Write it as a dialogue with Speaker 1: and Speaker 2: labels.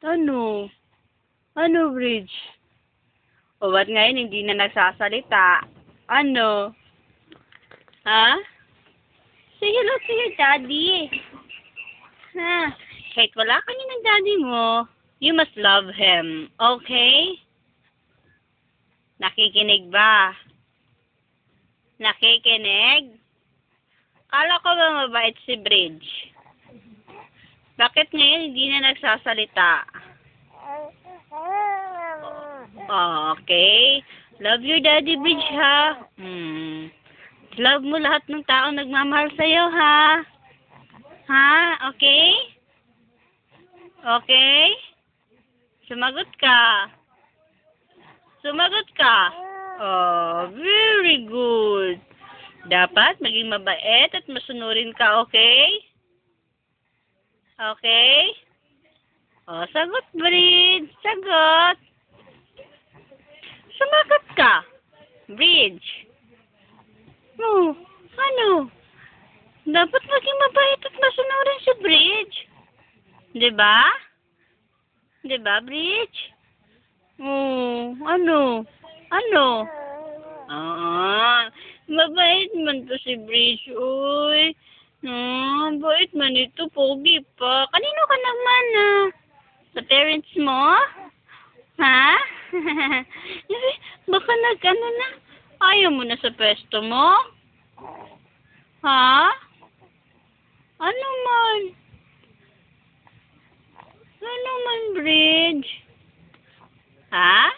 Speaker 1: Ano? Ano, Bridge? O, ba't ngayon hindi na nagsasalita? Ano? Ha? Say hello to your daddy. Ha? Kahit wala ka niya ng daddy mo, you must love him. Okay? Nakikinig ba? Nakikinig? Kala ko ba mabait si Bridge? Bakit ngayon hindi na nagsasalita? Okay. Love your daddy, Bridge, ha? Love mo lahat ng taong nagmamahal sa'yo, ha? Ha? Okay? Okay? Sumagot ka. Sumagot ka. Oh, very good. Dapat maging mabait at masunurin ka, okay? Okay? Oh, sagot, Bridge. Sagot. Sumagot ka. Bridge. Oh, ano? Dapat maging mabait at masunurin si Bridge. Diba? Diba, Bridge? Oh, ano? Ano? Mabait man to si Bridge, uy. Bait man ito, pogi pa. Kanino ka naman, Sa parents mo? Ha? Baka nag-ano na. Ayaw mo na sa pwesto mo? Ha? Ano man? Ano man, Bridge? Ha?